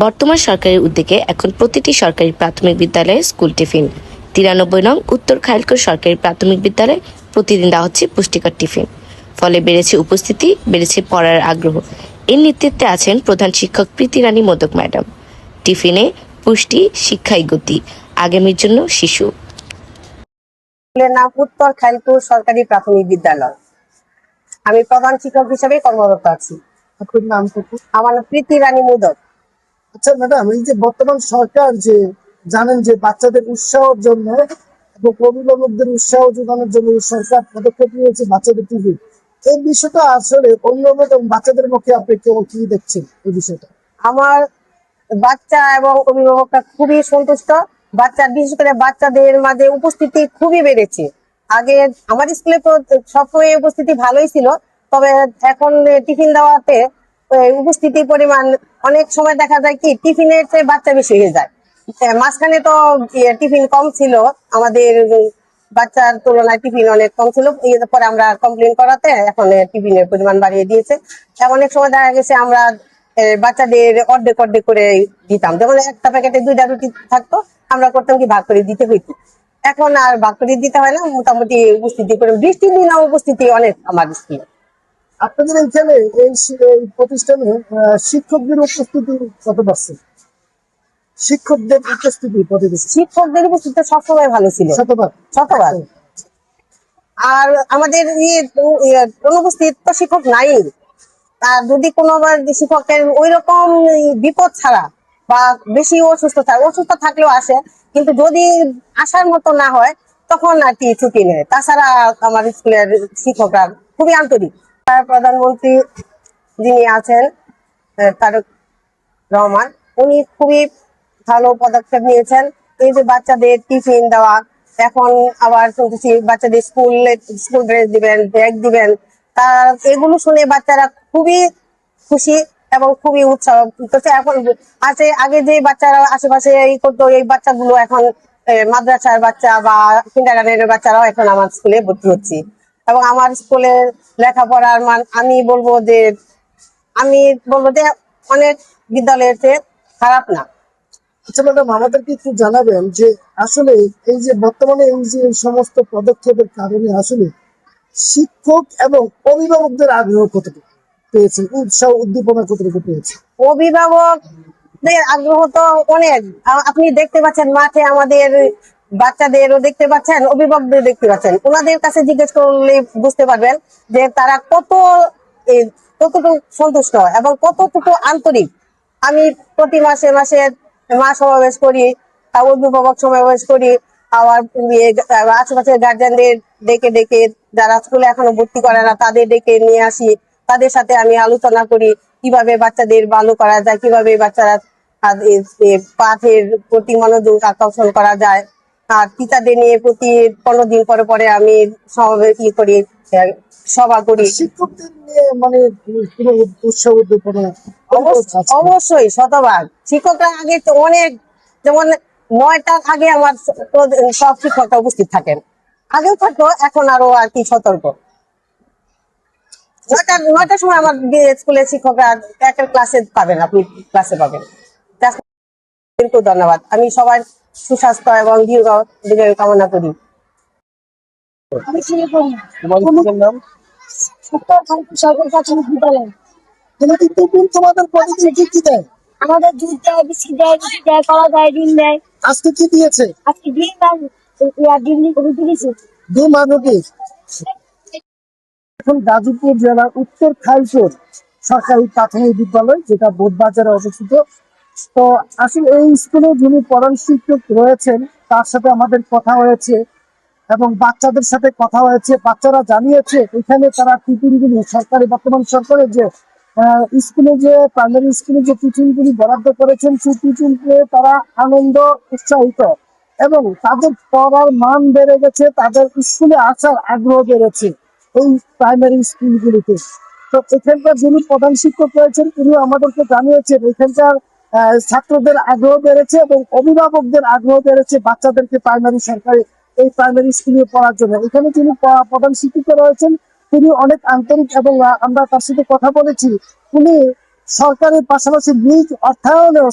বর্তমান সরকারের উদ্যোগে এখন প্রতিটি সরকারি প্রাথমিক বিদ্যালয়ে স্কুল টিফিন। 93 নং উত্তর খাইলকোট সরকারি প্রাথমিক বিদ্যালয়ে প্রতিদিন দেওয়া হচ্ছে পুষ্টিকর টিফিন। ফলে বেড়েছে উপস্থিতি, বেড়েছে পড়ার আগ্রহ। এর নেতৃত্বে আছেন প্রধান শিক্ষক প্রীতি রানী মোদক ম্যাডাম। টিফিনে পুষ্টি, শিক্ষায় গতি, আগামীর জন্য শিশু। নাম উত্তর খাইলকোট সরকারি প্রাথমিক বিদ্যালয়। আমি প্রধান শিক্ষক হিসেবে কর্মরত আছি। আপনার নাম কত? আমার নাম প্রীতি রানী মোদক। আচ্ছা ম্যাডাম, এই যে বর্তমান সরকার যে জানেন যে বাচ্চাদের উৎসাহের জন্য এবং অভিভাবকদের উৎসাহ যোগানোর জন্য সরকার পদক্ষেপ নিয়েছে বাচ্চাদের টিভি, এই বিষয়টা আসলে অভিভাবক এবং বাচ্চাদের পক্ষে আপনি কেমন কি দেখছেন এই বিষয়টা? আমার বাচ্চা এবং অভিভাবকরা খুবই সন্তুষ্ট। বিশেষ করে বাচ্চাদের মাঝে উপস্থিতি খুবই বেড়েছে। আগে আমার স্কুলে তো সবসময় উপস্থিতি ভালোই ছিল, তবে এখন টিফিন দেওয়াতে উপস্থিতির পরিমাণ অনেক সময় দেখা যায় কি টিফিনের চেয়ে বাচ্চা বেশি হয়ে যায়। মাঝখানে তো টিফিন কম ছিল, আমাদের বাচ্চার তুলনায় টিফিন অনেক কম ছিল। পরে আমরা কমপ্লেন করাতে এখন টিফিনের পরিমাণ বাড়িয়ে দিয়েছে। অনেক সময় দেখা গেছে আমরা বাচ্চাদের অর্ধেক অর্ধেক করে দিতাম। যেমন একটা প্যাকেটে 2টা রুটি থাকতো, আমরা করতাম কি ভাগ করে দিতে হইতো। এখন আর ভাগ করে দিতে হয় না, মোটামুটি উপস্থিতি করে বৃষ্টির দিন উপস্থিতি অনেক আমার স্কুলে। আপনাদের এইখানে এই প্রতিষ্ঠানে শিক্ষকদের উপস্থিতি কত পার্সেন্ট? শিক্ষকদের উপস্থিতি শিক্ষকদের উপস্থিতি সবসময় ভালো ছিল, শতভাগ। আর আমাদের অনুপস্থিত তো শিক্ষক নাই। আর যদি কোনো শিক্ষকের ওই রকম বিপদ ছাড়া বা বেশি অসুস্থ থাকলেও আসে, কিন্তু যদি আসার মতো না হয় তখন আর কি ছুটি নেয়। তাছাড়া আমার স্কুলের শিক্ষকরা খুবই আন্তরিক। প্রধানমন্ত্রী যিনি আছেন তারেক রহমান, উনি খুবই ভালো পদক্ষেপ নিয়েছেন। এই যে বাচ্চাদের টিফিন দেওয়া, এখন আবার শুনতেছি বাচ্চাদের স্কুল ড্রেস দিবেন, ব্যাগ দিবেন। তা এগুলো শুনে বাচ্চারা খুবই খুশি এবং খুবই উৎসাহ করছে। এখন আগে যে বাচ্চারা আশেপাশে করতো, এই বাচ্চাগুলো এখন মাদ্রাসার বাচ্চা বা কিন্ডারগার্টেনের বাচ্চারাও এখন আমার স্কুলে ভর্তি হচ্ছে। এবং আমার স্কুলে লেখাপড়ার মান আমি বলবো যে অনেক বিদ্যালয়ের চেয়ে খারাপ না। আচ্ছা ম্যাডাম, আমাদেরকে একটু জানাবেন যে আসলে এই যে বর্তমানে এই যে সমস্ত পদক্ষেপের কারণে আসলে শিক্ষক এবং অভিভাবকদের আগ্রহ কতটুকু পেয়েছে, উৎসাহ উদ্দীপনা কতটুকু পেয়েছে? অভিভাবকদের আগ্রহ তো অনেক। আপনি দেখতে পাচ্ছেন মাঠে আমাদের বাচ্চাদেরও দেখতে পাচ্ছেন, অভিভাবকদের দেখতে পাচ্ছেন। ওনাদের কাছে জিজ্ঞেস করলে বুঝতে পারবেন যে তারা কতটুকু সন্তুষ্ট এবং কতটুকু আন্তরিক। আমি প্রতি মাসে মা সমাবেশ করি, অভিভাবক সমাবেশ করি, আবার আশেপাশের গার্জিয়ানদের ডেকে ডেকে যারা স্কুলে এখনো ভর্তি করে না তাদের ডেকে নিয়ে আসি। তাদের সাথে আমি আলোচনা করি কিভাবে বাচ্চাদের ভালো করা যায়, কিভাবে বাচ্চারা পাঠের প্রতি মনোযোগ আকর্ষণ করা যায়। আর টিচারদের নিয়ে প্রতি 15 দিন পরে পরে আমি সমাবেশ করি, সভা করি। শিক্ষকদের নিয়ে মানে কোনো উৎসাহ উদ্দীপনা? অবশ্যই শতভাগ। শিক্ষকরা আগে তো অনেক, যেমন 9টার আগে আমার সব শিক্ষকরা উপস্থিত থাকেন। আগেও থাকতো, এখন আরো আর কি সতর্ক। 9টার সময় আমার স্কুলের শিক্ষকরা একের ক্লাসে পাবেন, আপনি ক্লাসে পাবেন। ধন্যবাদ। আমি সবার সুস্বাস্থ্য এবং দীর্ঘ কামনা করি। আমাদের দুধ দেয়, বিস্কিট দেয়, রুটি দেয়, কলা দেয়, ডিম দেয়। আজকে কি দিয়েছে? আজকে ডিম আর ডিম রুটি দিয়েছে। ডিম আর রুটি। এখন গাজীপুর জেলার উত্তর খাইলকোট সরকারি প্রাথমিক বিদ্যালয়, যেটা বোধবাজারে অবস্থিত। তো আসলে এই স্কুলে যিনি প্রধান শিক্ষক রয়েছেন তার সাথে আমাদের কথা হয়েছে এবং বাচ্চাদের সাথে কথা হয়েছে। বাচ্চারা জানিয়েছে এখানে তারা টিফিনগুলি সরকারি, বর্তমান সরকারের যে স্কুলে যে প্রাইমারি স্কুলে যে টিফিনগুলি বরাদ্দ করেছেন সেই টিফিন পেয়ে তারা আনন্দ উৎসাহিত এবং তাদের পড়ার মান বেড়ে গেছে, তাদের স্কুলে আসার আগ্রহ বেড়েছে এই প্রাইমারি স্কুলগুলিতে। তো এখানকার যিনি প্রধান শিক্ষক রয়েছেন তিনি আমাদেরকে জানিয়েছেন এখানকার ছাত্রদের আগ্রহ বেড়েছে এবং অভিভাবকদের আগ্রহ বেড়েছে বাচ্চাদেরকে সরকারি এই প্রাইমারি স্কুলে পড়ার জন্য। এখানে যিনি প্রধান শিক্ষিকা রয়েছেন তিনি অনেক আন্তরিক এবং আমরা তার সাথে কথা বলেছি। উনি সরকারের পাশাপাশি নিজ অর্থায়নেও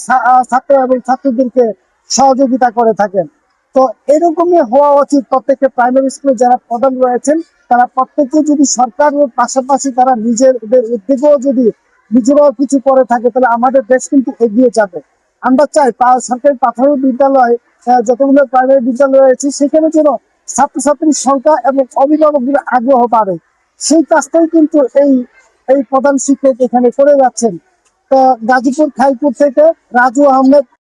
ছাত্র এবং ছাত্রীদেরকে সহযোগিতা করে থাকেন। তো এরকমই হওয়া উচিত। প্রত্যেকটা প্রাইমারি স্কুলে যারা প্রধান রয়েছেন তারা প্রত্যেকে যদি সরকারের পাশাপাশি তারা নিজেদের উদ্যোগেও যদি নিজেরাও কিছু করে থাকে, তাহলে আমাদের দেশ কিন্তু এগিয়ে যাবে। আমরা চাই সরকারি প্রাথমিক বিদ্যালয়, যতগুলো প্রাইমারি বিদ্যালয় রয়েছে সেখানে যেন ছাত্রছাত্রীর সংখ্যা এবং অভিভাবকদের আগ্রহ বাড়ে। সেই কাজটাই কিন্তু এই প্রধান শিক্ষক এখানে করে যাচ্ছেন। তো গাজীপুর খাইপুর থেকে রাজু আহমেদ।